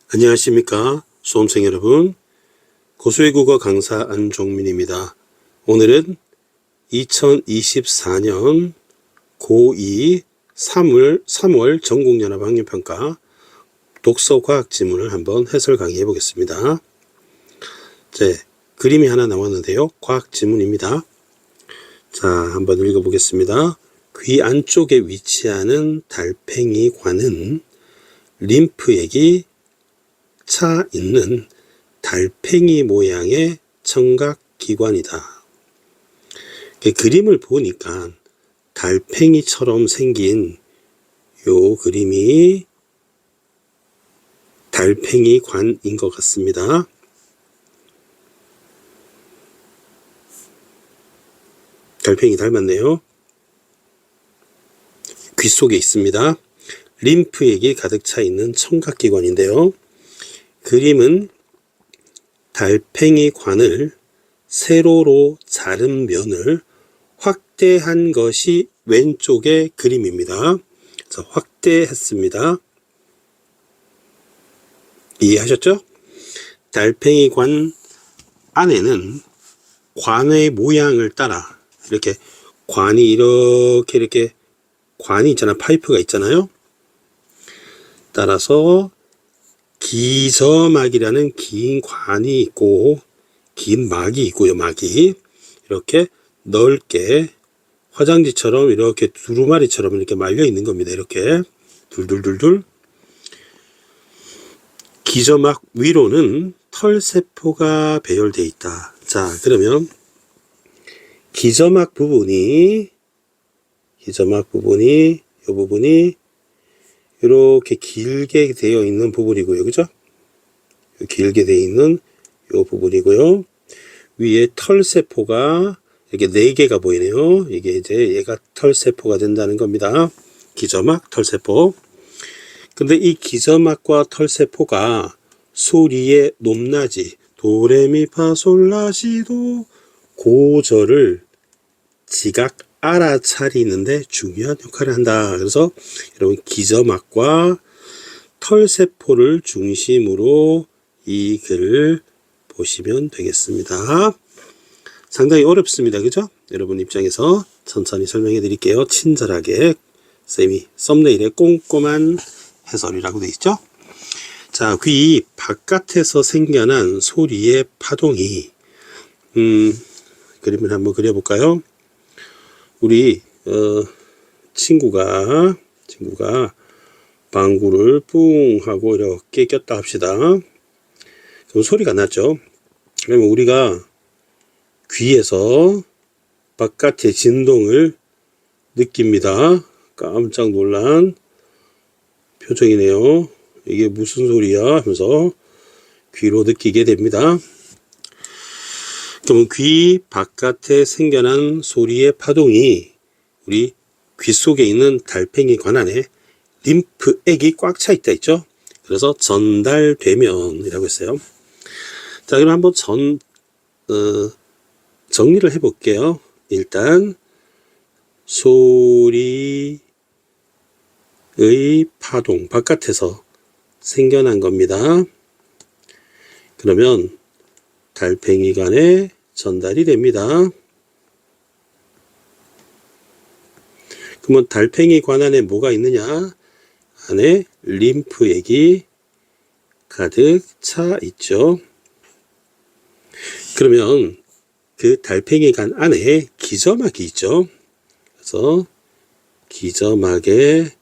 안녕하십니까 수험생 여러분, 고수의 국어 강사 안종민입니다. 오늘은 2024년 고2 3월 전국연합학년평가 독서과학 지문을 한번 해설 강의해 보겠습니다. 그림이 하나 나왔는데요, 과학 지문입니다. 자, 한번 읽어 보겠습니다. 귀 안쪽에 위치하는 달팽이 관은 림프액이 차 있는 달팽이 모양의 청각기관이다. 그림을 보니까 달팽이처럼 생긴 요 그림이 달팽이 관인 것 같습니다. 달팽이 닮았네요. 귀 속에 있습니다. 림프액이 가득 차 있는 청각기관인데요. 그림은 달팽이 관을 세로로 자른 면을 확대한 것이 왼쪽의 그림입니다. 그래서 확대했습니다. 이해하셨죠? 달팽이 관 안에는 관의 모양을 따라 이렇게 관이 이렇게 관이 있잖아요. 파이프가 있잖아요. 따라서 기저막이라는 긴 관이 있고 긴 막이 있고요. 막이 이렇게 넓게 화장지처럼 이렇게 두루마리처럼 이렇게 말려 있는 겁니다. 이렇게 둘둘둘둘. 기저막 위로는 털세포가 배열되어 있다. 자, 그러면 기저막 부분이 이 부분이 이렇게 길게 되어 있는 부분이고요. 그죠? 길게 되어 있는 이 부분이고요. 위에 털세포가 이렇게 4개가 보이네요. 이게 이제 얘가 털세포가 된다는 겁니다. 기저막, 털세포. 근데 이 기저막과 털세포가 소리의 높낮이, 도레미파솔라시도 고저를 지각 알아차리는데 중요한 역할을 한다. 그래서 여러분 기저막과 털세포를 중심으로 이 글을 보시면 되겠습니다. 상당히 어렵습니다. 그죠? 여러분 입장에서 천천히 설명해 드릴게요. 친절하게 쌤이 썸네일에 꼼꼼한 해설이라고 되어 있죠. 자, 귀 바깥에서 생겨난 소리의 파동이 그림을 한번 그려볼까요? 우리 친구가 방구를 뿡 하고 이렇게 꼈다 합시다. 그럼 소리가 났죠. 그러면 우리가 귀에서 바깥의 진동을 느낍니다. 깜짝 놀란 표정이네요. 이게 무슨 소리야 하면서 귀로 느끼게 됩니다. 그러면 귀 바깥에 생겨난 소리의 파동이 우리 귀 속에 있는 달팽이 관 안에 림프액이 꽉 차 있다 했죠. 그래서 전달되면이라고 했어요. 자, 그럼 한번 정리를 해볼게요. 일단 소리의 파동, 바깥에서 생겨난 겁니다. 그러면 달팽이 관에 전달이 됩니다. 그러면 달팽이 관 안에 뭐가 있느냐? 안에 림프액이 가득 차 있죠. 그러면 그 달팽이 관 안에 기저막이 있죠. 그래서 기저막에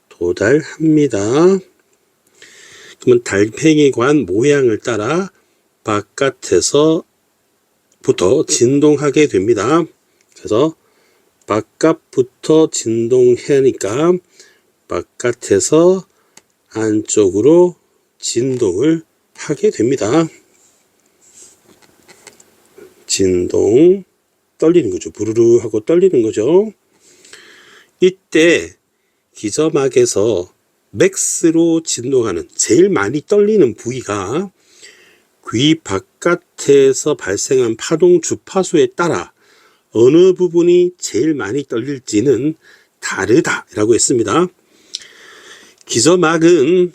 도달합니다. 그러면 달팽이 관 모양을 따라 바깥에서부터 진동하게 됩니다. 그래서 바깥부터 진동하니까 바깥에서 안쪽으로 진동을 하게 됩니다. 진동, 떨리는 거죠. 부르르 하고 떨리는 거죠. 이때 기저막에서 맥스로 진동하는 제일 많이 떨리는 부위가 귀 바깥에서 발생한 파동 주파수에 따라 어느 부분이 제일 많이 떨릴지는 다르다라고 했습니다. 기저막은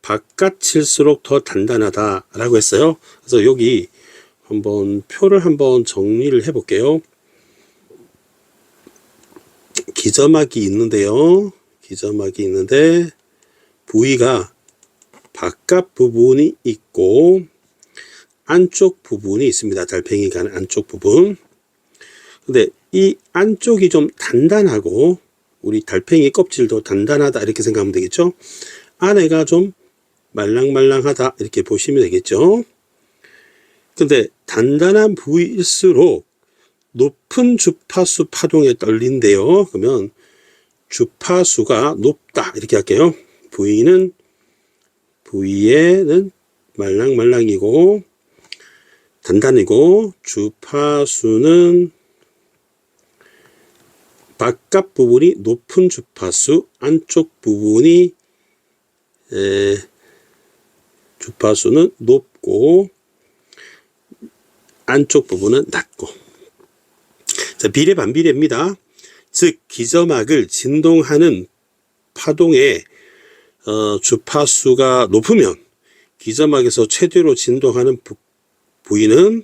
바깥일수록 더 단단하다라고 했어요. 그래서 여기 한번 표를 한번 정리를 해 볼게요. 기점막이 있는데요. 기점막이 있는데 부위가 바깥 부분이 있고 안쪽 부분이 있습니다. 달팽이 가는 안쪽 부분. 근데 이 안쪽이 좀 단단하고 우리 달팽이 껍질도 단단하다 이렇게 생각하면 되겠죠. 안에가 좀 말랑말랑하다 이렇게 보시면 되겠죠. 근데 단단한 부위일수록 높은 주파수 파동에 떨린대요. 그러면 주파수가 높다 이렇게 할게요. 부위에는 말랑말랑이고 단단이고 주파수는 바깥 부분이 높은 주파수, 안쪽 부분이 주파수는 높고 안쪽 부분은 낮고. 자, 비례 반비례입니다. 즉 기저막을 진동하는 파동의 주파수가 높으면 기저막에서 최대로 진동하는 부위는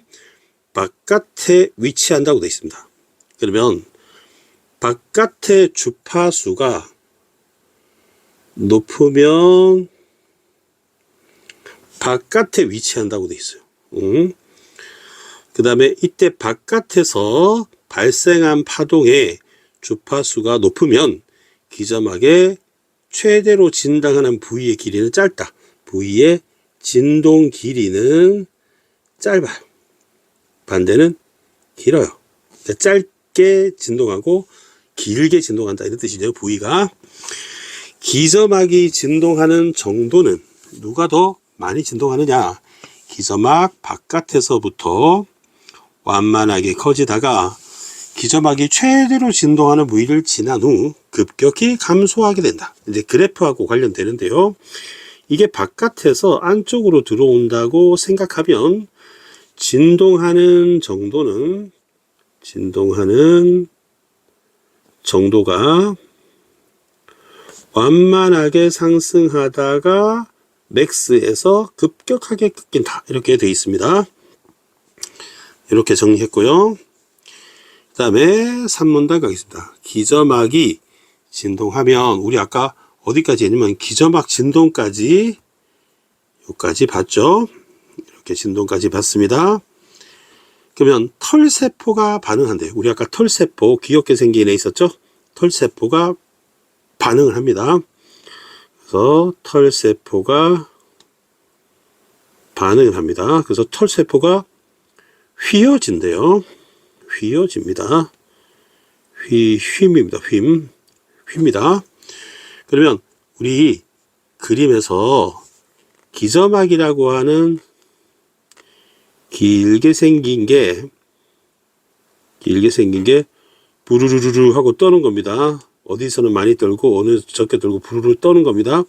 바깥에 위치한다고 되어 있습니다. 그러면 바깥의 주파수가 높으면 바깥에 위치한다고 되어 있어요. 그 다음에 이때 바깥에서 발생한 파동의 주파수가 높으면 기저막의 최대로 진동하는 부위의 길이는 짧다. 부위의 진동 길이는 짧아요. 반대는 길어요. 그러니까 짧게 진동하고 길게 진동한다 이런 뜻이죠. 부위가. 기저막이 진동하는 정도는 누가 더 많이 진동하느냐. 기저막 바깥에서부터 완만하게 커지다가 기저막이 최대로 진동하는 부위를 지난 후 급격히 감소하게 된다. 이제 그래프하고 관련되는데요. 이게 바깥에서 안쪽으로 들어온다고 생각하면 진동하는 정도가 완만하게 상승하다가 맥스에서 급격하게 꺾인다. 이렇게 되어 있습니다. 이렇게 정리했고요. 그 다음에 3문단 가겠습니다. 기저막이 진동하면 우리 아까 어디까지 했냐면 기저막 진동까지 여기까지 봤죠. 이렇게 진동까지 봤습니다. 그러면 털세포가 반응한대요. 우리 아까 털세포 귀엽게 생긴 애 있었죠. 털세포가 반응을 합니다. 그래서 털세포가 반응을 합니다. 그래서 털세포가 휘어진대요. 휘어집니다. 휨입니다. 휩니다. 그러면 우리 그림에서 기저막이라고 하는 길게 생긴 게 부르르르 하고 떠는 겁니다. 어디서는 많이 떨고 어느 적게 떨고 부르르 떠는 겁니다.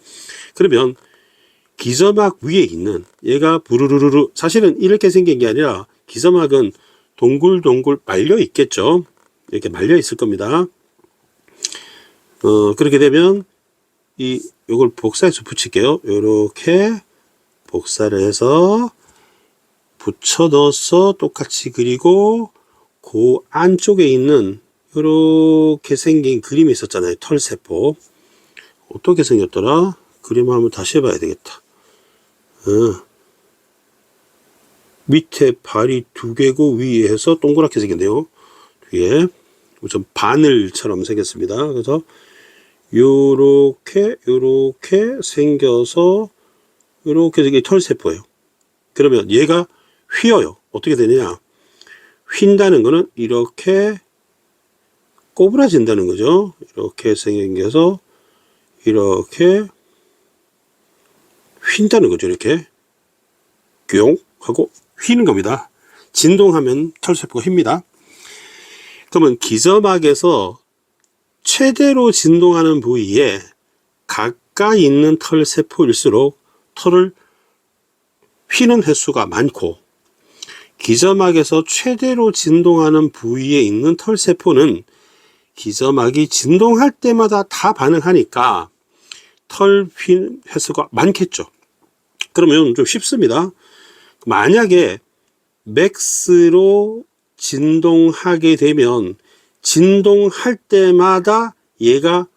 그러면 기저막 위에 있는 얘가 부르르르 사실은 이렇게 생긴 게 아니라 기저막은 동글동글 말려 있겠죠. 이렇게 말려 있을 겁니다. 그렇게 되면 요걸 복사해서 붙일게요. 요렇게 복사를 해서 붙여 넣어서 똑같이 그리고 그 안쪽에 있는 요렇게 생긴 그림이 있었잖아요. 털세포. 어떻게 생겼더라? 그림 한번 다시 해봐야 되겠다. 밑에 발이 2개고 위에서 동그랗게 생겼네요. 뒤에 좀 바늘처럼 생겼습니다. 그래서 요렇게 생겨서 요렇게 생긴 털세포예요. 그러면 얘가 휘어요. 어떻게 되느냐? 휜다는 거는 이렇게 꼬부라진다는 거죠. 이렇게 생겨서 이렇게 휜다는 거죠. 이렇게 뿅 하고 휘는 겁니다. 진동하면 털세포가 휩니다. 그러면 기저막에서 최대로 진동하는 부위에 가까이 있는 털세포일수록 털을 휘는 횟수가 많고 기저막에서 최대로 진동하는 부위에 있는 털세포는 기저막이 진동할 때마다 다 반응하니까 털 휘는 횟수가 많겠죠. 그러면 좀 쉽습니다. 만약에 맥스로 진동하게 되면 진동할 때마다 얘가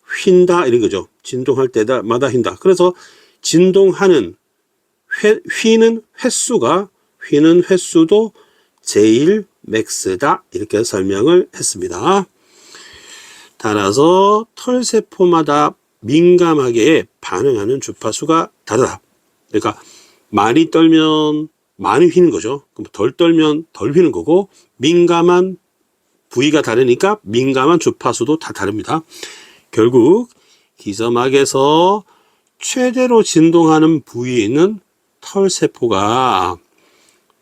휜다 이런 거죠. 진동할 때마다 휜다. 그래서 진동하는 휘는 횟수도 제일 맥스다 이렇게 설명을 했습니다. 따라서 털세포마다 민감하게 반응하는 주파수가 다르다. 그러니까 많이 떨면 많이 휘는 거죠. 그럼 덜 떨면 덜 휘는 거고, 민감한 부위가 다르니까 민감한 주파수도 다 다릅니다. 결국 기저막에서 최대로 진동하는 부위에 있는 털세포가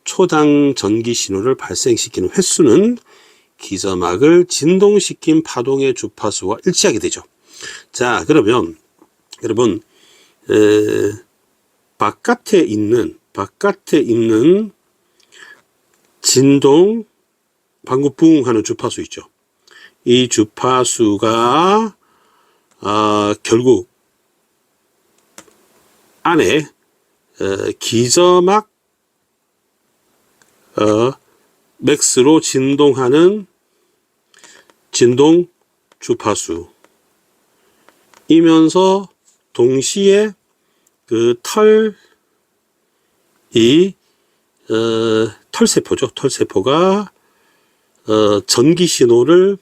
초당 전기 신호를 발생시키는 횟수는 기저막을 진동시킨 파동의 주파수와 일치하게 되죠. 자, 그러면 여러분 바깥에 있는 진동 방구 뿡 하는 주파수 있죠. 이 주파수가 결국 안에 기저막 맥스로 진동하는 진동 주파수이면서 동시에 그 털세포죠. 털세포가 전기 신호를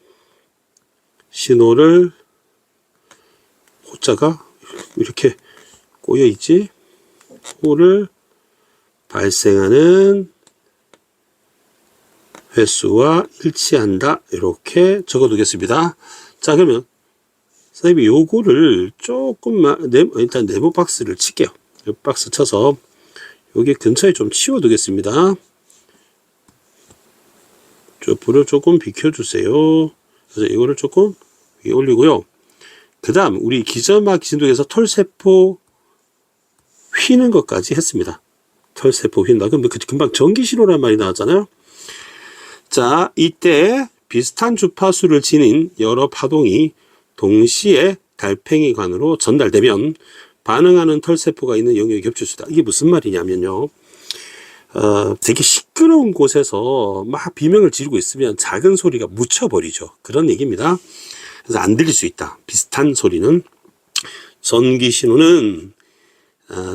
호자가 이렇게 꼬여 있지? 호를 발생하는 횟수와 일치한다. 이렇게 적어 두겠습니다. 자, 그러면 선생님이 요거를 조금만 일단 네모 박스를 칠게요. 이 박스 쳐서 여기 근처에 좀 치워 두겠습니다. 저 불을 조금 비켜주세요. 그래서 이거를 조금 위에 올리고요. 그 다음 우리 기저막 진동에서 털세포 휘는 것까지 했습니다. 털세포 휜다. 그럼 금방 전기신호란 말이 나왔잖아요. 자, 이때 비슷한 주파수를 지닌 여러 파동이 동시에 달팽이관으로 전달되면 반응하는 털세포가 있는 영역이 겹칠 수 있다. 이게 무슨 말이냐면요. 되게 시끄러운 곳에서 막 비명을 지르고 있으면 작은 소리가 묻혀버리죠. 그런 얘기입니다. 그래서 안 들릴 수 있다. 비슷한 소리는. 전기신호는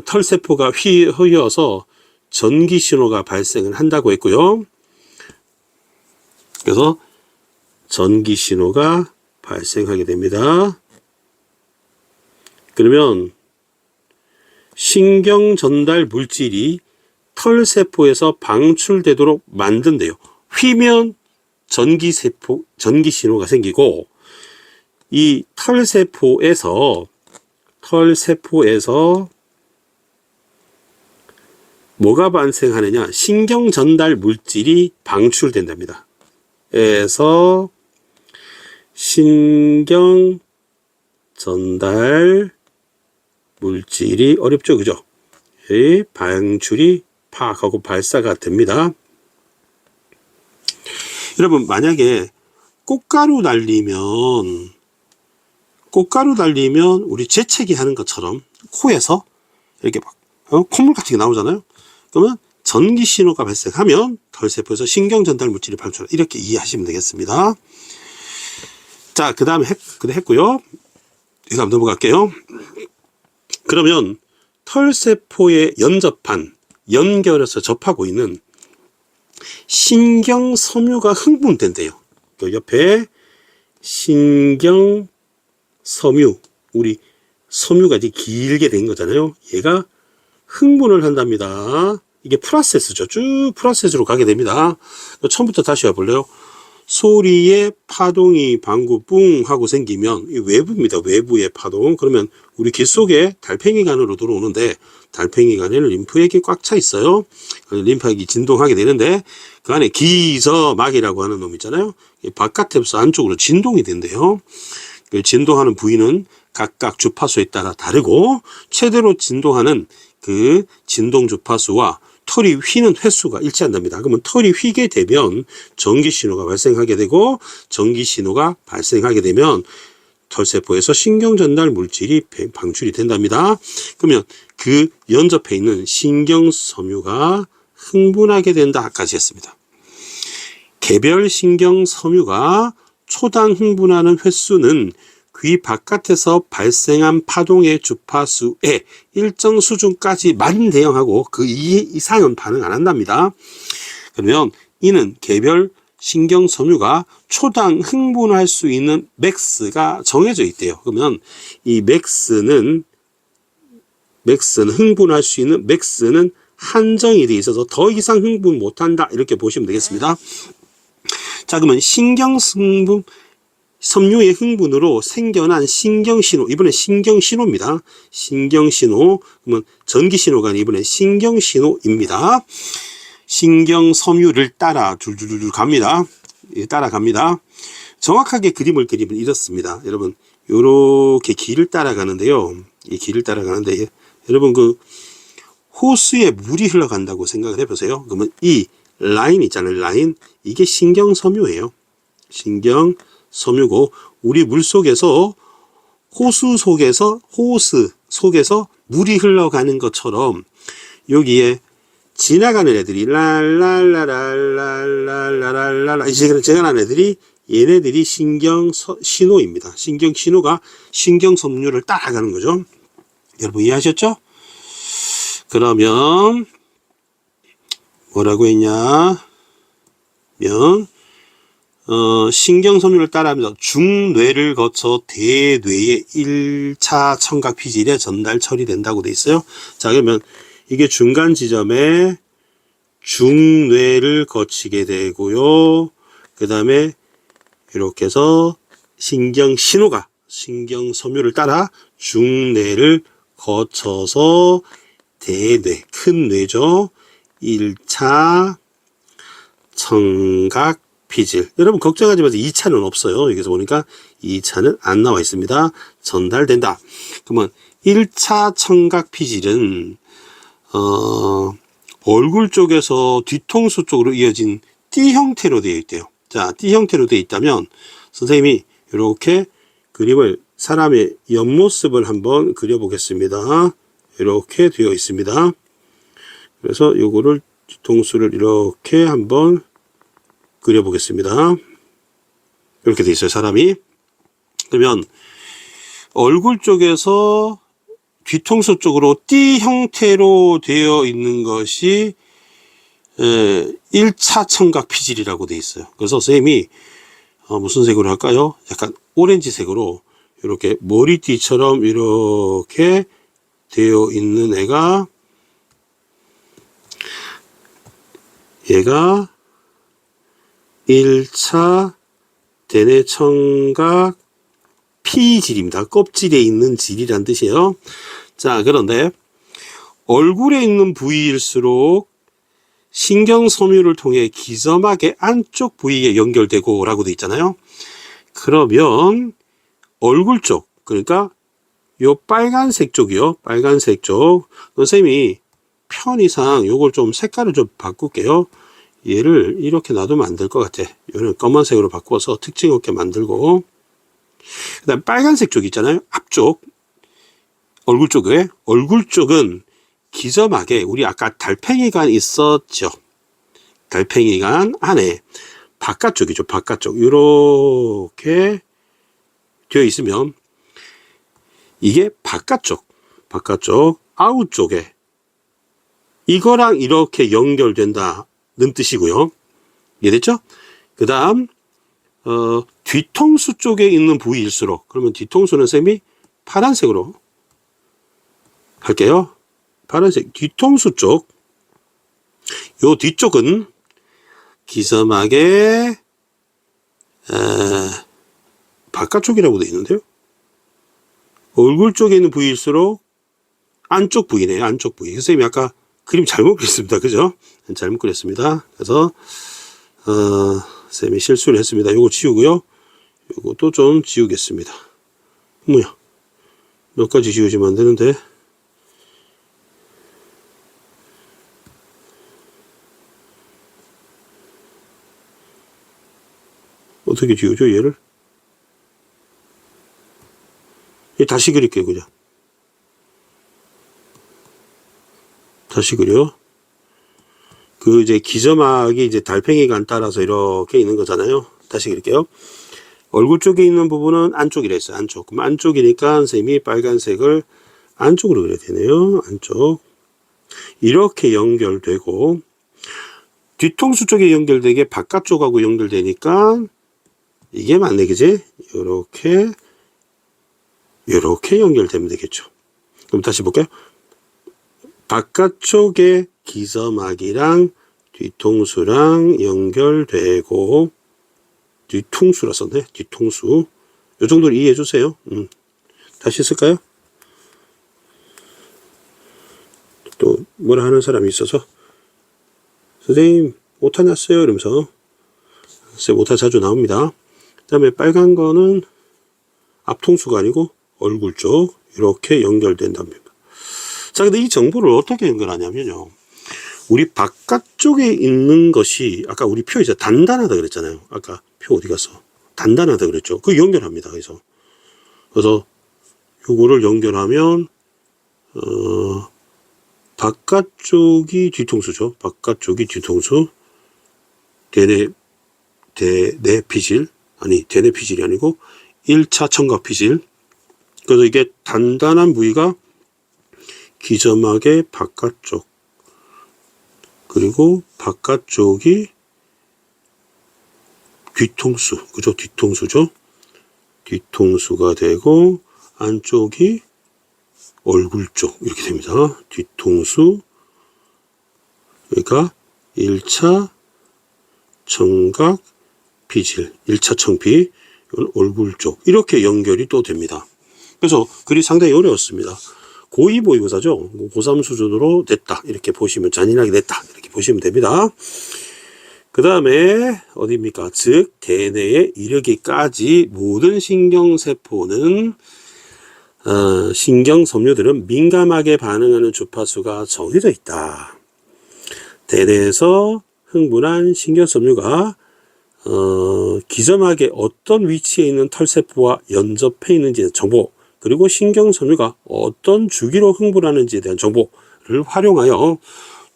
털세포가 휘어서 전기신호가 발생을 한다고 했고요. 그래서 전기신호가 발생하게 됩니다. 그러면 신경 전달 물질이 털세포에서 방출되도록 만든대요. 휘면 전기신호가 생기고, 이 털세포에서 뭐가 발생하느냐? 신경 전달 물질이 방출된답니다. 그래서 신경 전달 물질이 어렵죠, 그죠? 방출이 파악하고 발사가 됩니다. 여러분, 만약에 꽃가루 날리면 우리 재채기 하는 것처럼 코에서 이렇게 막 콧물 같은 게 나오잖아요. 그러면 전기 신호가 발생하면 털세포에서 신경 전달 물질이 방출한다. 이렇게 이해하시면 되겠습니다. 자, 그 다음에 했고요. 그 다음 넘어갈게요. 그러면 털세포에 연결해서 접하고 있는 신경섬유가 흥분된대요. 그 옆에 신경섬유, 우리 섬유가 이제 길게 된 거잖아요. 얘가 흥분을 한답니다. 이게 프로세스죠. 쭉 프로세스로 가게 됩니다. 처음부터 다시 와볼래요? 소리의 파동이 방구 뿡 하고 생기면 이 외부입니다. 외부의 파동. 그러면 우리 귀 속에 달팽이관으로 들어오는데, 달팽이관에는 림프액이 꽉 차 있어요. 림프액이 진동하게 되는데 그 안에 기저막이라고 하는 놈 있잖아요. 바깥에서 안쪽으로 진동이 된대요. 진동하는 부위는 각각 주파수에 따라 다르고, 최대로 진동하는 그 진동 주파수와 털이 휘는 횟수가 일치한답니다. 그러면 털이 휘게 되면 전기 신호가 발생하게 되고, 전기 신호가 발생하게 되면 털세포에서 신경 전달 물질이 방출이 된답니다. 그러면 그 연접해 있는 신경 섬유가 흥분하게 된다까지 했습니다. 개별 신경 섬유가 초당 흥분하는 횟수는 귀 바깥에서 발생한 파동의 주파수의 일정 수준까지만 대응하고 그 이상은 반응 안 한답니다. 그러면 이는 개별 신경 섬유가 초당 흥분할 수 있는 맥스가 정해져 있대요. 그러면 이 맥스는 흥분할 수 있는 맥스는 한정이 되어 있어서 더 이상 흥분 못한다 이렇게 보시면 되겠습니다. 자, 그러면 신경 섬유의 흥분으로 생겨난 신경신호, 이번엔 신경신호입니다. 신경신호, 그러면 전기신호가 아니라 이번엔 신경신호입니다. 신경섬유를 따라 줄줄줄 갑니다. 따라갑니다. 정확하게 그림을 그리면 이렇습니다. 여러분, 요렇게 길을 따라가는데요. 이 길을 따라가는데, 여러분 그 호수에 물이 흘러간다고 생각을 해보세요. 그러면 이 라인 있잖아요. 라인. 이게 신경섬유예요. 신경섬유고, 우리 물 속에서, 호수 속에서 물이 흘러가는 것처럼, 여기에 지나가는 애들이 랄랄라랄랄랄랄랄라 이제 지나가는 애들이 얘네들이 신경신호입니다. 신경신호가 신경섬유를 따라가는 거죠. 여러분 이해하셨죠? 그러면 뭐라고 했냐? 신경섬유를 따라하면서 중뇌를 거쳐 대뇌의 1차 청각 피질에 전달 처리된다고 돼 있어요. 자, 그러면 이게 중간 지점에 중뇌를 거치게 되고요. 그 다음에 이렇게 해서 신경신호가 신경섬유를 따라 중뇌를 거쳐서 대뇌, 큰 뇌죠. 1차 청각 피질. 여러분 걱정하지 마세요. 2차는 없어요. 여기서 보니까 2차는 안 나와 있습니다. 전달된다. 그러면 1차 청각 피질은 얼굴 쪽에서 뒤통수 쪽으로 이어진 띠 형태로 되어 있대요. 자, 띠 형태로 되어 있다면 선생님이 이렇게 그림을 사람의 옆모습을 한번 그려보겠습니다. 이렇게 되어 있습니다. 그래서 요거를 뒤통수를 이렇게 한번 그려보겠습니다. 이렇게 되어 있어요, 사람이. 그러면 얼굴 쪽에서 뒤통수 쪽으로 띠 형태로 되어 있는 것이 1차 청각 피질이라고 되어 있어요. 그래서 선생님이 무슨 색으로 할까요? 약간 오렌지색으로 이렇게 머리띠처럼 이렇게 되어 있는 애가 얘가 1차 대뇌 청각 피질입니다. 껍질에 있는 질이란 뜻이에요. 자, 그런데 얼굴에 있는 부위일수록 신경섬유를 통해 기점하게 안쪽 부위에 연결되고 라고 되어 있잖아요. 그러면 얼굴 쪽, 그러니까 요 빨간색 쪽이요. 빨간색 쪽. 선생님이 편의상 요걸 좀 색깔을 좀 바꿀게요. 얘를 이렇게 놔두면 안 될 것 같아. 얘는 검은색으로 바꿔서 특징 없게 만들고, 그 다음 빨간색 쪽 있잖아요. 앞쪽 얼굴 쪽은 기점하게 우리 아까 달팽이관 있었죠. 달팽이관 안에 바깥쪽이죠. 바깥쪽 이렇게 되어 있으면 이게 바깥쪽 아웃 쪽에 이거랑 이렇게 연결된다는 뜻이고요. 이해됐죠? 그 다음 뒤통수 쪽에 있는 부위일수록, 그러면 뒤통수는 쌤이 파란색으로 할게요. 파란색 뒤통수 쪽, 요 뒤쪽은 기점하게 바깥쪽이라고 되어 있는데요. 얼굴 쪽에 있는 부위일수록 안쪽 부위네요. 안쪽 부위. 선생님이 아까 그림 잘못 그렸습니다. 그죠? 잘못 그렸습니다. 그래서 쌤이 실수를 했습니다. 요거 지우고요. 요것도 좀 지우겠습니다. 뭐야? 몇 가지 지우시면 안 되는데. 어떻게 지우죠, 얘를? 다시 그릴게요, 그냥. 다시 그려. 그 이제 기저막이 이제 달팽이관 따라서 이렇게 있는 거잖아요. 다시 그릴게요. 얼굴 쪽에 있는 부분은 안쪽이라 했어요. 안쪽. 그럼 안쪽이니까 선생님이 빨간색을 안쪽으로 그려야 되네요. 안쪽. 이렇게 연결되고, 뒤통수 쪽에 연결되게 바깥쪽하고 연결되니까 이게 맞네, 그지? 요렇게 연결되면 되겠죠. 그럼 다시 볼게요. 바깥쪽에 기저막이랑 뒤통수랑 연결되고, 뒤통수라 썼네. 뒤통수. 요 정도로 이해해 주세요. 다시 쓸까요? 또 뭐라 하는 사람이 있어서 선생님 오타 났어요 이러면서. 선생님 오타 자주 나옵니다. 그 다음에 빨간 거는 앞통수가 아니고 얼굴 쪽 이렇게 연결된답니다. 자, 근데 이 정보를 어떻게 연결하냐면요, 우리 바깥쪽에 있는 것이 아까 우리 표 이제 단단하다 그랬잖아요. 아까 표 어디 갔어? 단단하다 그랬죠. 그 연결합니다. 그래서 요거를 연결하면 바깥쪽이 뒤통수죠. 바깥쪽이 뒤통수. 대뇌 피질. 아니, 대뇌 피질이 아니고 1차 청각 피질. 그래서 이게 단단한 부위가 기저막의 바깥쪽. 그리고 바깥쪽이 뒤통수. 그죠? 뒤통수죠. 뒤통수가 되고, 안쪽이 얼굴 쪽. 이렇게 됩니다. 뒤통수. 그러니까 1차 청각 피질. 1차 청피. 이건 얼굴 쪽. 이렇게 연결이 또 됩니다. 그래서 글이 상당히 어려웠습니다. 고2 모의고사죠. 고3 수준으로 냈다. 이렇게 보시면, 잔인하게 냈다. 이렇게 보시면 됩니다. 그 다음에 어디입니까? 즉 대뇌에 이르기까지 모든 신경세포는 신경섬유들은 민감하게 반응하는 주파수가 정해져 있다. 대뇌에서 흥분한 신경섬유가 기저막의 어떤 위치에 있는 털세포와 연접해 있는지의 정보, 그리고 신경섬유가 어떤 주기로 흥분하는지에 대한 정보를 활용하여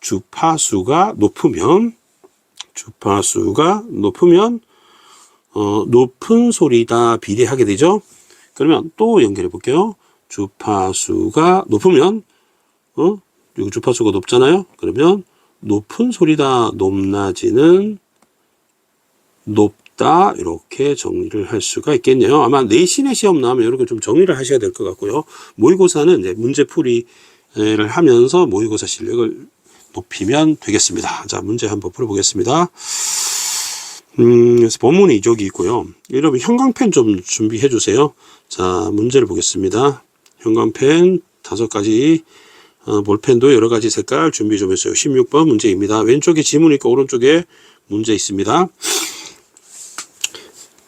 주파수가 높으면 높은 소리다 비례하게 되죠. 그러면 또 연결해 볼게요. 주파수가 높으면 여기 주파수가 높잖아요. 그러면 높은 소리다, 높낮이는 높다, 이렇게 정리를 할 수가 있겠네요. 아마 내신의 시험 나오면 이렇게 좀 정리를 하셔야 될 것 같고요. 모의고사는 이제 문제풀이를 하면서 모의고사 실력을 높이면 되겠습니다. 자, 문제 한번 풀어보겠습니다. 그래서 본문이 이쪽이 있고요. 여러분 형광펜 좀 준비해 주세요. 자, 문제를 보겠습니다. 형광펜 5가지, 볼펜도 여러 가지 색깔 준비 좀 했어요. 16번 문제입니다. 왼쪽에 지문이 있고 오른쪽에 문제 있습니다.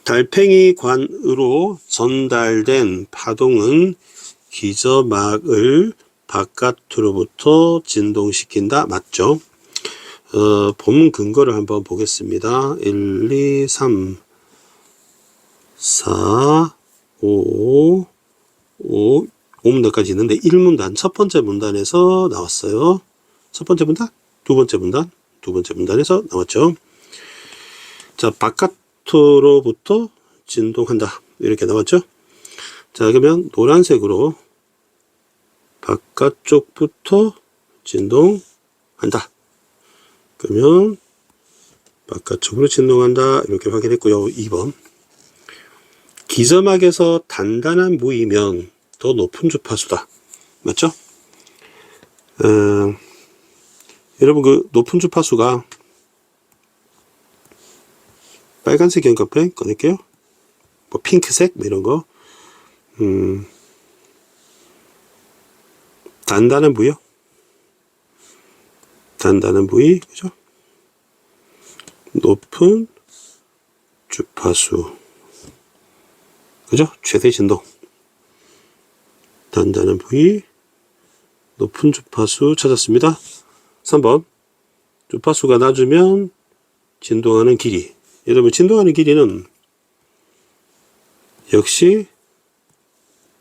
달팽이관으로 전달된 파동은 기저막을 바깥으로부터 진동시킨다. 맞죠? 본문 근거를 한번 보겠습니다. 1, 2, 3, 4, 5, 5문단까지 있는데 1문단, 첫 번째 문단에서 나왔어요. 첫 번째 문단, 두 번째 문단에서 나왔죠. 자, 바깥으로부터 진동한다. 이렇게 나왔죠. 자, 그러면 노란색으로 바깥쪽부터 진동한다. 그러면 바깥쪽으로 진동한다. 이렇게 확인했고요. 2번. 기저막에서 단단한 부위면 더 높은 주파수다. 맞죠? 여러분 그 높은 주파수가 빨간색 형광펜 꺼낼게요. 뭐 핑크색 뭐 이런 거. 단단한 부위요. 단단한 부위, 그죠? 높은 주파수, 그죠? 최대 진동. 단단한 부위, 높은 주파수 찾았습니다. 3번. 주파수가 낮으면 진동하는 길이. 여러분, 진동하는 길이는 역시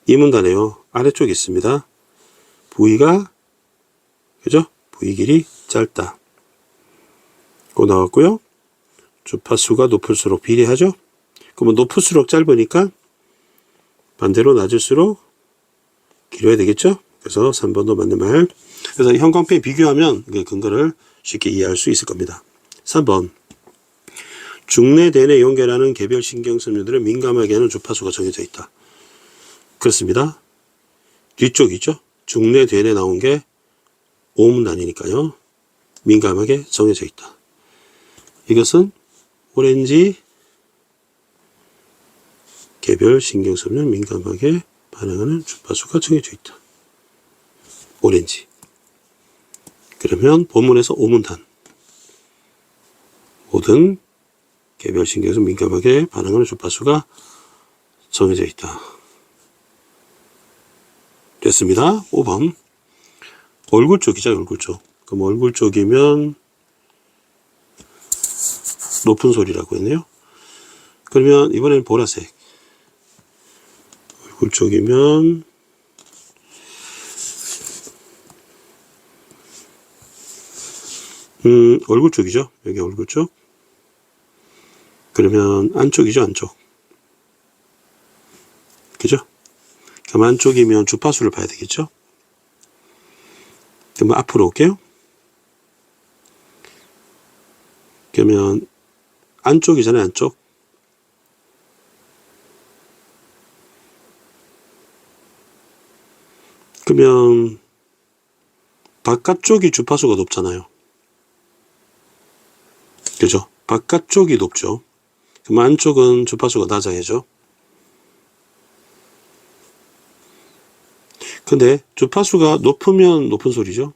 이문단에요. 아래쪽에 있습니다. V가, 그죠? V 길이 짧다. 고 나왔고요. 주파수가 높을수록 비례하죠? 그러면 높을수록 짧으니까 반대로 낮을수록 길어야 되겠죠? 그래서 3번도 맞는 말. 그래서 형광펜 비교하면 그 근거를 쉽게 이해할 수 있을 겁니다. 3번. 중내 대뇌 연결하는 개별 신경섬유들을 민감하게 하는 주파수가 정해져 있다. 그렇습니다. 뒤쪽이죠. 중내 대뇌 나온 게 오음단이니까요. 민감하게 정해져 있다. 이것은 오렌지 개별 신경섬유 민감하게 반응하는 주파수가 정해져 있다. 오렌지. 그러면 본문에서 오문단. 모든 개별 신경섬유 민감하게 반응하는 주파수가 정해져 있다. 됐습니다. 5번. 얼굴 쪽이죠, 얼굴 쪽. 그럼 얼굴 쪽이면 높은 소리라고 했네요. 그러면 이번에는 보라색. 얼굴 쪽이면 얼굴 쪽이죠. 여기 얼굴 쪽. 그러면 안쪽이죠, 안쪽. 그죠? 그럼 안쪽이면 주파수를 봐야 되겠죠? 그러면 앞으로 올게요. 그러면 안쪽이잖아요, 안쪽. 그러면 바깥쪽이 주파수가 높잖아요. 그죠? 바깥쪽이 높죠. 그럼 안쪽은 주파수가 낮아야죠. 근데 주파수가 높으면 높은 소리죠.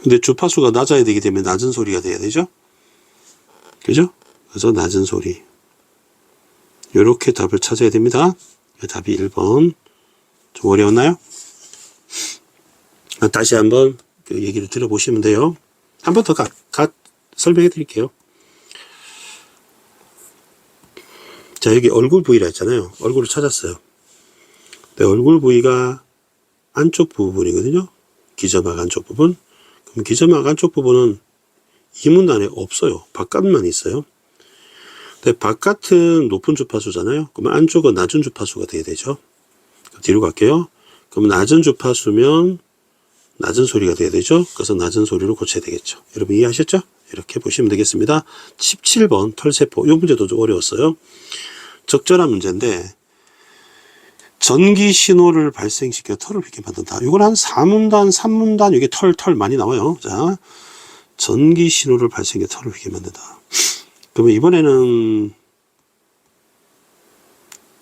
근데 주파수가 낮아야 되기 때문에 낮은 소리가 돼야 되죠. 그죠? 그래서 낮은 소리. 이렇게 답을 찾아야 됩니다. 답이 1번. 좀 어려웠나요? 다시 한번 그 얘기를 들어보시면 돼요. 한 번 더 설명해 드릴게요. 자, 여기 얼굴 부위라 했잖아요. 얼굴을 찾았어요. 근데 얼굴 부위가 안쪽 부분이거든요. 기저막 안쪽 부분. 그럼 기저막 안쪽 부분은 이문단에 없어요. 바깥만 있어요. 근데 바깥은 높은 주파수잖아요. 그러면 안쪽은 낮은 주파수가 돼야 되죠. 뒤로 갈게요. 그럼 낮은 주파수면 낮은 소리가 돼야 되죠. 그래서 낮은 소리로 고쳐야 되겠죠. 여러분 이해하셨죠? 이렇게 보시면 되겠습니다. 17번 털세포. 이 문제도 좀 어려웠어요. 적절한 문제인데 전기 신호를 발생시켜 털을 휘게 만든다. 이건 한 4문단, 3문단 여기 털 많이 나와요. 자, 전기 신호를 발생시켜 털을 휘게 만든다. 그러면 이번에는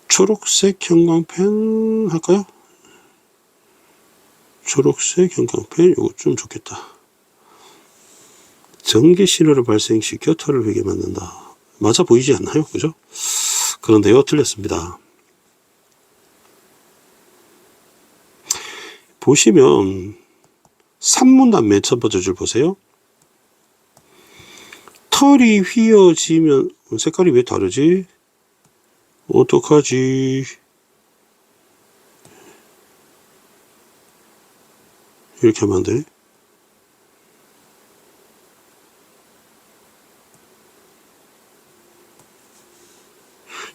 초록색 형광펜 할까요? 초록색 형광펜 이거 좀 좋겠다. 전기 신호를 발생시켜 털을 휘게 만든다. 맞아 보이지 않나요? 그죠? 그런데요, 틀렸습니다. 보시면 3문단 맨 첫 번째 줄 보세요. 털이 휘어지면 색깔이 왜 다르지? 어떡하지? 이렇게 하면 안 되네.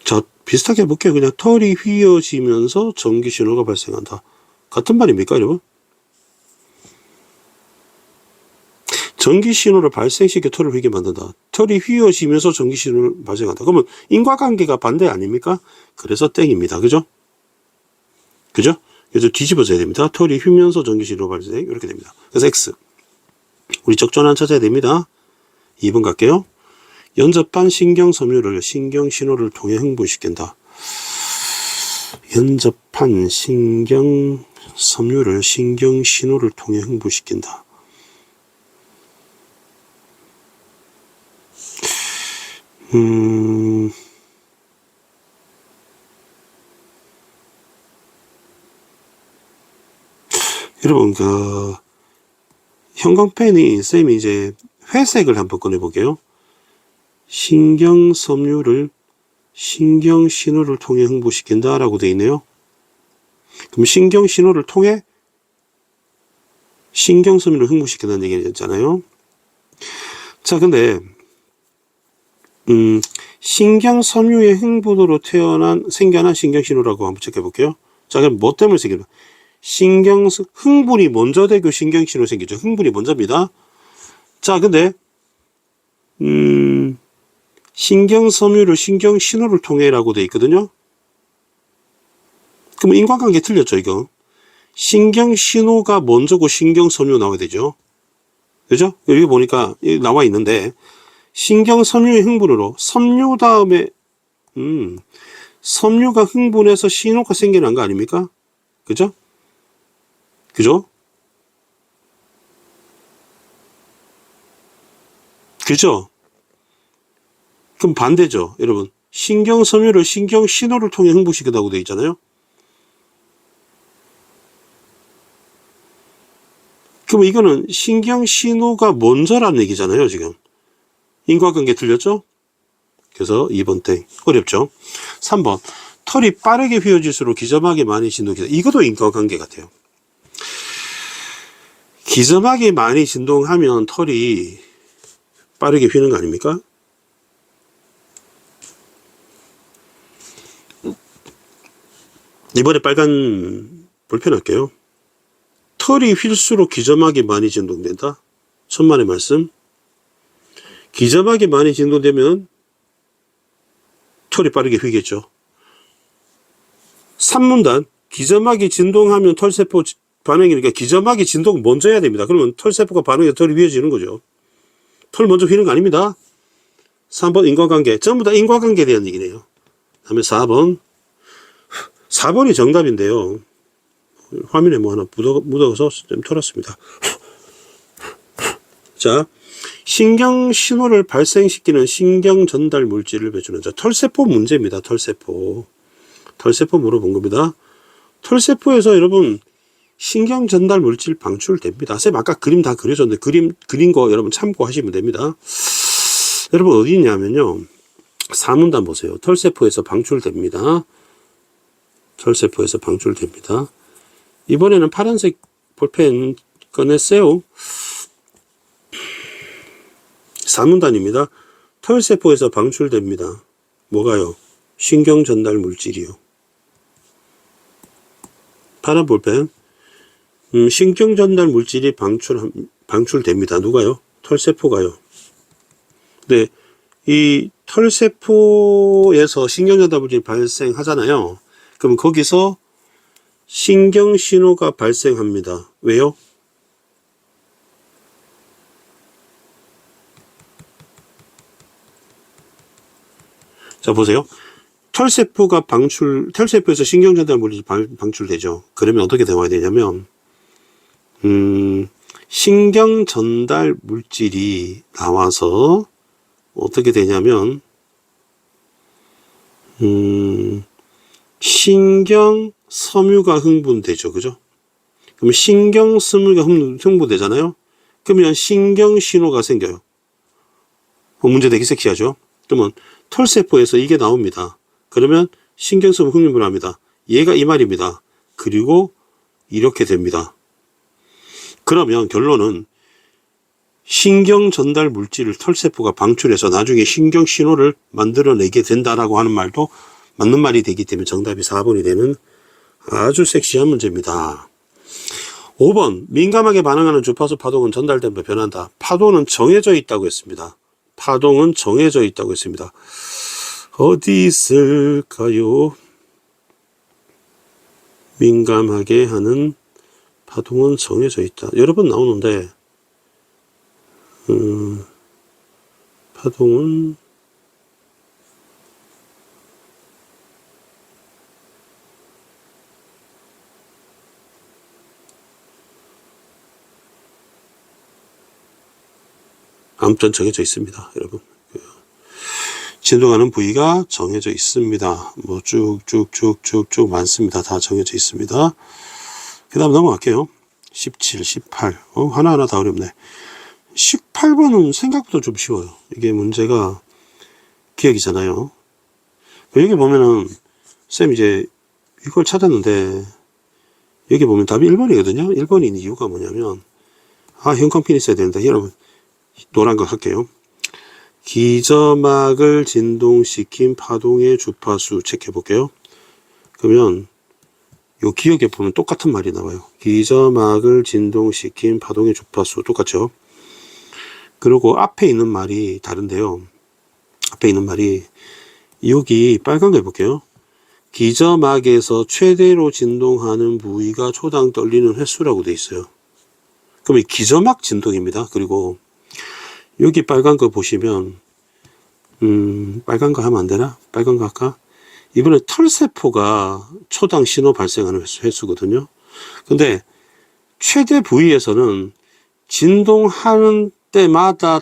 자, 비슷하게 해볼게요. 그냥 털이 휘어지면서 전기 신호가 발생한다. 같은 말입니까, 여러분? 전기 신호를 발생시켜 털을 휘게 만든다. 털이 휘어지면서 전기 신호를 발생한다. 그러면 인과관계가 반대 아닙니까? 그래서 땡입니다. 그죠? 그죠? 그래서 뒤집어져야 됩니다. 털이 휘면서 전기 신호 발생. 이렇게 됩니다. 그래서 X. 우리 적절한 찾아야 됩니다. 2번 갈게요. 연접한 신경 섬유를 신경 신호를 통해 흥분시킨다. 연접한 신경 섬유를 신경 신호를 통해 흥분시킨다. 여러분, 형광펜이, 쌤이 이제 회색을 한번 꺼내볼게요. 신경 섬유를 신경 신호를 통해 흥분시킨다 라고 되어 있네요. 그럼 신경 신호를 통해 신경섬유를 흥분시킨다는 얘기잖아요. 자, 근데 신경섬유의 흥분으로 생겨난 신경신호라고 한번 체크해볼게요. 자, 그럼 뭐 때문에 생기나? 흥분이 먼저 되고 신경신호 생기죠. 흥분이 먼저입니다. 자, 근데 신경섬유를 신경신호를 통해라고 되어 있거든요. 그럼 인과관계 틀렸죠, 이거. 신경신호가 먼저고 신경섬유 나와야 되죠. 그죠? 여기 보니까 나와 있는데, 신경섬유의 흥분으로 섬유 다음에, 섬유가 흥분해서 신호가 생겨난 거 아닙니까? 그죠? 그죠? 그죠? 그럼 반대죠, 여러분. 신경섬유를 신경신호를 통해 흥분시키다고 되어 있잖아요. 그럼 이거는 신경신호가 먼저라는 얘기잖아요, 지금. 인과관계 틀렸죠? 그래서 2번 땡. 어렵죠? 3번. 털이 빠르게 휘어질수록 기저막이 많이 진동한다. 이것도 인과관계 같아요. 기저막이 많이 진동하면 털이 빠르게 휘는 거 아닙니까? 이번에 빨간 볼펜 할게요. 털이 휠수록 기저막이 많이 진동된다. 천만의 말씀. 기저막이 많이 진동되면 털이 빠르게 휘겠죠. 3문단. 기저막이 진동하면 털세포 반응이니까 기저막이 진동 먼저 해야 됩니다. 그러면 털세포가 반응해서 털이 휘어지는 거죠. 털 먼저 휘는 거 아닙니다. 3번 인과관계. 전부 다 인과관계에 대한 얘기네요. 다음에 4번. 4번이 정답인데요. 화면에 뭐 하나 묻어서 좀 털었습니다. 자, 신경 신호를 발생시키는 신경 전달 물질을 배출하는 자, 털세포 문제입니다. 털세포 물어본 겁니다. 털세포에서 여러분 신경 전달 물질 방출됩니다. 쌤 아까 그림 다 그려줬는데 그린 거 여러분 참고하시면 됩니다. 여러분 어디 있냐면요. 4문단 보세요. 털세포에서 방출됩니다. 털세포에서 방출됩니다. 이번에는 파란색 볼펜 꺼냈어요. 4문단입니다. 털세포에서 방출됩니다. 뭐가요? 신경 전달 물질이요. 파란 볼펜. 신경 전달 물질이 방출됩니다. 누가요? 털세포가요. 네, 이 털세포에서 신경 전달 물질이 발생하잖아요. 그럼 거기서 신경 신호가 발생합니다. 왜요? 자, 보세요. 털세포에서 신경 전달 물질이 방출되죠. 그러면 어떻게 되어야 되냐면, 신경 전달 물질이 나와서 어떻게 되냐면, 신경 섬유가 흥분되죠. 그죠? 그럼 신경 섬유가 흥분되잖아요. 그러면 신경 신호가 생겨요. 문제 되게 섹시하죠? 그러면 털세포에서 이게 나옵니다. 그러면 신경 섬유 흥분을 합니다. 얘가 이 말입니다. 그리고 이렇게 됩니다. 그러면 결론은 신경 전달 물질을 털세포가 방출해서 나중에 신경 신호를 만들어내게 된다라고 하는 말도 맞는 말이 되기 때문에 정답이 4번이 되는 아주 섹시한 문제입니다. 5번. 민감하게 반응하는 주파수 파동은 전달되면 변한다. 파도는 정해져 있다고 했습니다. 파동은 정해져 있다고 했습니다. 어디 있을까요? 민감하게 하는 파동은 정해져 있다. 여러 번 나오는데 파동은 아무튼 정해져 있습니다. 여러분. 진동하는 부위가 정해져 있습니다. 뭐 쭉쭉쭉쭉쭉 많습니다. 다 정해져 있습니다. 그 다음 넘어갈게요. 17, 18. 하나하나 다 어렵네. 18번은 생각보다 좀 쉬워요. 이게 문제가 기억이잖아요. 여기 보면은, 쌤 이제 이걸 찾았는데, 여기 보면 답이 1번이거든요. 1번인 이유가 뭐냐면, 형광펜 있어야 되는데, 여러분, 노란 거 할게요. 기저막을 진동시킨 파동의 주파수 체크해 볼게요. 그러면, 요 기억에 보면 똑같은 말이 나와요. 기저막을 진동시킨 파동의 주파수 똑같죠. 그리고 앞에 있는 말이 다른데요. 앞에 있는 말이 여기 빨간 거 해볼게요. 기저막에서 최대로 진동하는 부위가 초당 떨리는 횟수라고 돼 있어요. 그럼 기저막 진동입니다. 그리고 여기 빨간 거 보시면 빨간 거 하면 안 되나? 빨간 거 할까? 이번에 털세포가 초당 신호 발생하는 횟수거든요. 근데 최대 부위에서는 진동하는 때마다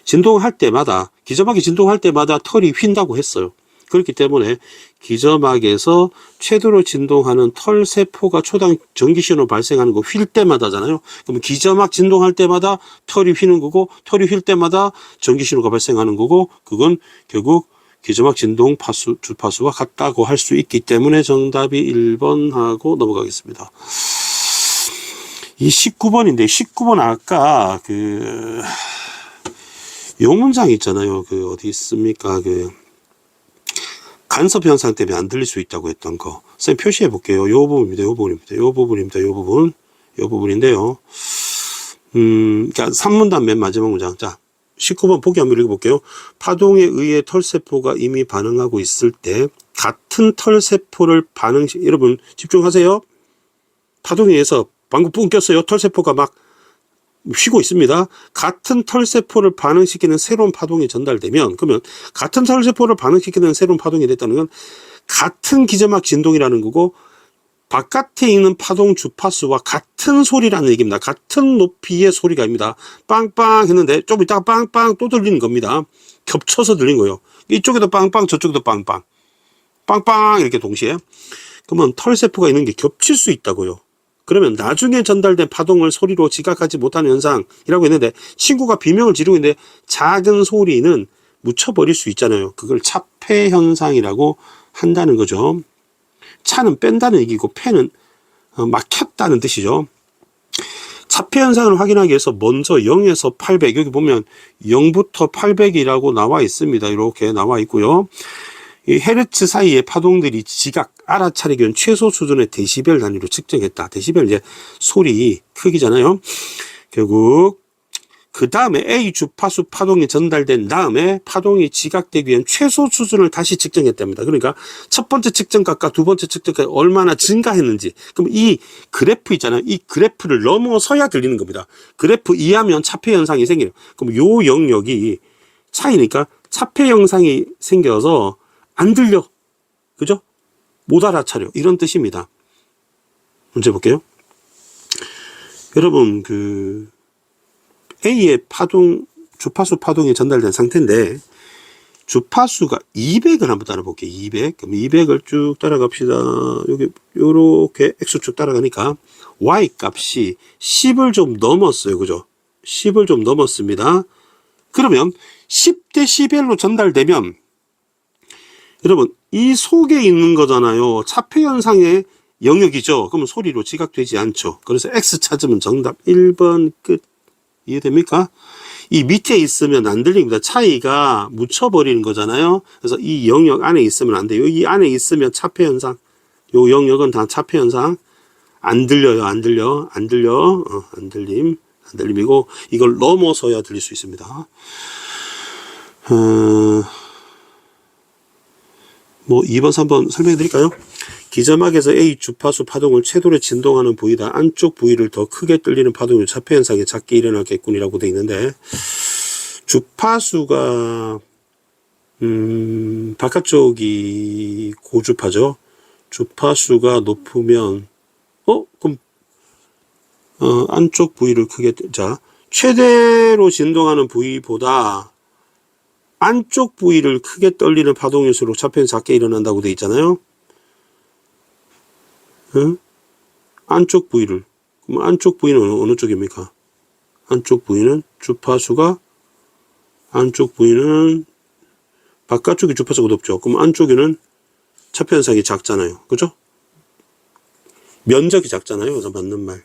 진동할 때마다, 기저막이 진동할 때마다 털이 휜다고 했어요. 그렇기 때문에 기저막에서 최대로 진동하는 털세포가 초당 전기신호 발생하는 거 휠 때마다잖아요. 그럼 기저막 진동할 때마다 털이 휘는 거고, 털이 휠 때마다 전기신호가 발생하는 거고, 그건 결국 기저막 진동 주파수와 같다고 할 수 있기 때문에 정답이 1번 하고 넘어가겠습니다. 이 19번인데, 19번 아까 요 문장 있잖아요. 어디 있습니까? 간섭 현상 때문에 안 들릴 수 있다고 했던 거. 쌤 표시해 볼게요. 요 부분입니다. 요 부분입니다. 요 부분입니다. 요 부분. 요 부분인데요. 그러니까 3문단 맨 마지막 문장. 자, 19번 보기 한번 읽어볼게요. 파동에 의해 털세포가 이미 반응하고 있을 때 같은 털세포를 여러분 집중하세요. 파동에 의해서 방금 끊겼어요. 털세포가 막 쉬고 있습니다. 같은 털세포를 반응시키는 새로운 파동이 전달되면, 그러면 같은 털세포를 반응시키는 새로운 파동이 됐다는 건 같은 기저막 진동이라는 거고, 바깥에 있는 파동 주파수와 같은 소리라는 얘기입니다. 같은 높이의 소리가 입니다. 빵빵 했는데 좀 이따가 빵빵 또 들리는 겁니다. 겹쳐서 들린 거예요. 이쪽에도 빵빵, 저쪽에도 빵빵. 빵빵 이렇게 동시에. 그러면 털세포가 있는 게 겹칠 수 있다고요. 그러면 나중에 전달된 파동을 소리로 지각하지 못하는 현상이라고 했는데, 친구가 비명을 지르고 있는데 작은 소리는 묻혀버릴 수 있잖아요. 그걸 차폐 현상이라고 한다는 거죠. 차는 뺀다는 얘기고 폐는 막혔다는 뜻이죠. 차폐 현상을 확인하기 위해서 먼저 0에서 800, 여기 보면 0부터 800이라고 나와 있습니다. 이렇게 나와 있고요. 이 헤르츠 사이의 파동들이 지각, 알아차리기 위한 최소 수준의 데시벨 단위로 측정했다. 데시벨 이제 소리 크기잖아요. 결국 그 다음에 A 주파수 파동이 전달된 다음에 파동이 지각되기 위한 최소 수준을 다시 측정했답니다. 그러니까 첫 번째 측정값과 두 번째 측정값이 얼마나 증가했는지. 그럼 이 그래프 있잖아요. 이 그래프를 넘어서야 들리는 겁니다. 그래프 이하면 차폐 현상이 생겨요. 그럼 요 영역이 차이니까 차폐 현상이 생겨서 안 들려. 그죠? 못 알아차려. 이런 뜻입니다. 문제 볼게요. 여러분, A의 주파수 파동이 전달된 상태인데, 주파수가 200을 한번 따라 볼게요. 200. 그럼 200을 쭉 따라갑시다. 여기, 요렇게 X축 따라가니까, Y 값이 10을 좀 넘었어요. 그죠? 10을 좀 넘었습니다. 그러면 10dB로 전달되면, 여러분, 이 속에 있는 거잖아요. 차폐 현상의 영역이죠. 그러면 소리로 지각되지 않죠. 그래서 X 찾으면 정답 1번 끝. 이해됩니까? 이 밑에 있으면 안 들립니다. 차이가 묻혀버리는 거잖아요. 그래서 이 영역 안에 있으면 안 돼요. 이 안에 있으면 차폐 현상. 요 영역은 다 차폐 현상. 안 들려요. 안 들려. 안 들려. 안 들림. 안 들림이고, 이걸 넘어서야 들릴 수 있습니다. 2번, 3번 설명해 드릴까요? 기저막에서 A 주파수 파동을 최도로 진동하는 부위다. 안쪽 부위를 더 크게 떨리는 파동이 차폐 현상이 작게 일어나겠군이라고 되어 있는데, 주파수가 바깥쪽이 고주파죠. 주파수가 높으면 그럼 안쪽 부위를 크게 자 최대로 진동하는 부위보다 안쪽 부위를 크게 떨리는 파동일수록 차폐는 작게 일어난다고 되어 있잖아요. 안쪽 부위를. 그럼 안쪽 부위는 어느 쪽입니까? 안쪽 부위는 주파수가 안쪽 부위는 바깥쪽이 주파수가 높죠. 그럼 안쪽에는 차폐 현상이 작잖아요. 그죠? 면적이 작잖아요. 그래서 맞는 말.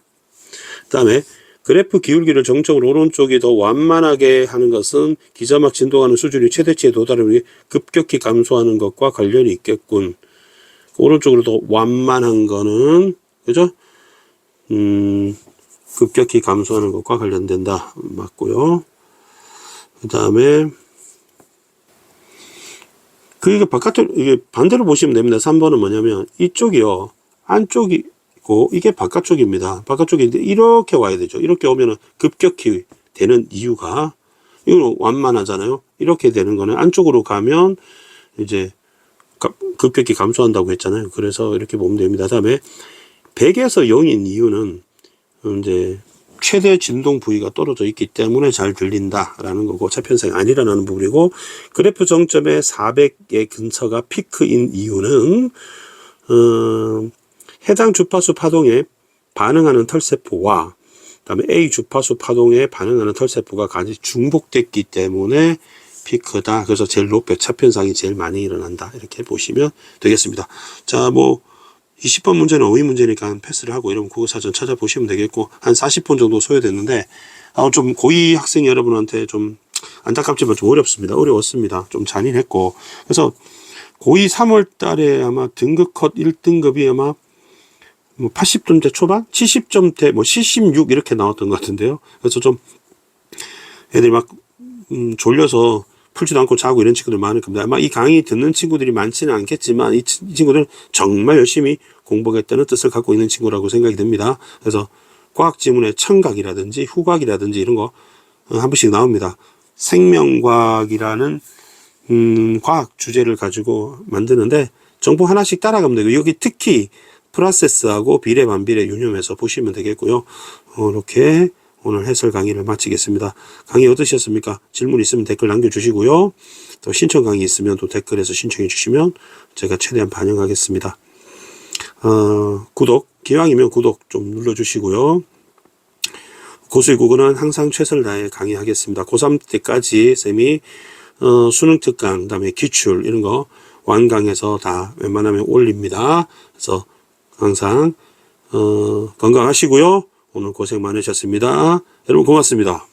그 다음에 그래프 기울기를 정적으로 오른쪽이 더 완만하게 하는 것은 기자막 진동하는 수준이 최대치에 도달하면 급격히 감소하는 것과 관련이 있겠군. 오른쪽으로 더 완만한 거는, 그죠? 급격히 감소하는 것과 관련된다. 맞고요. 그 다음에, 이게 이게 반대로 보시면 됩니다. 3번은 뭐냐면, 이쪽이요. 안쪽이고, 이게 바깥쪽입니다. 바깥쪽인데, 이렇게 와야 되죠. 이렇게 오면은 급격히 되는 이유가, 이거는 완만하잖아요. 이렇게 되는 거는 안쪽으로 가면, 이제, 급격히 감소한다고 했잖아요. 그래서 이렇게 보면 됩니다. 그 다음에 100에서 0인 이유는 이제 최대 진동 부위가 떨어져 있기 때문에 잘 들린다라는 거고 차폐 현상이 아니라는 부분이고 그래프 정점의 400의 근처가 피크인 이유는 해당 주파수 파동에 반응하는 털세포와 그다음에 A 주파수 파동에 반응하는 털세포가 같이 중복됐기 때문에 피크다. 그래서 제일 높게 차폐 현상이 제일 많이 일어난다. 이렇게 보시면 되겠습니다. 자, 20번 문제는 어휘 문제니까 패스를 하고 이러면 국어사전 찾아보시면 되겠고 한 40번 정도 소요됐는데 좀 고2 학생 여러분한테 좀 안타깝지만 좀 어려웠습니다. 좀 잔인했고 그래서 고2 3월 달에 아마 등급 컷 1등급이 아마 80점대 초반? 70점대 76 이렇게 나왔던 것 같은데요. 그래서 좀 애들이 막 졸려서 풀지도 않고 자고 이런 친구들 많을 겁니다. 아마 이 강의 듣는 친구들이 많지는 않겠지만 이 친구들은 정말 열심히 공부하겠다는 뜻을 갖고 있는 친구라고 생각이 듭니다. 그래서 과학 지문의 청각이라든지 후각이라든지 이런 거 한 번씩 나옵니다. 생명과학이라는 과학 주제를 가지고 만드는데 정보 하나씩 따라가면 되고 여기 특히 프로세스하고 비례 반비례 유념해서 보시면 되겠고요. 이렇게 오늘 해설 강의를 마치겠습니다. 강의 어떠셨습니까? 질문 있으면 댓글 남겨주시고요. 또 신청 강의 있으면 또 댓글에서 신청해 주시면 제가 최대한 반영하겠습니다. 기왕이면 구독 좀 눌러주시고요. 고수의 국어는 항상 최선을 다해 강의하겠습니다. 고3 때까지 쌤이 수능 특강, 그 다음에 기출 이런 거 완강해서 다 웬만하면 올립니다. 그래서 항상 건강하시고요. 오늘 고생 많으셨습니다. 여러분 고맙습니다.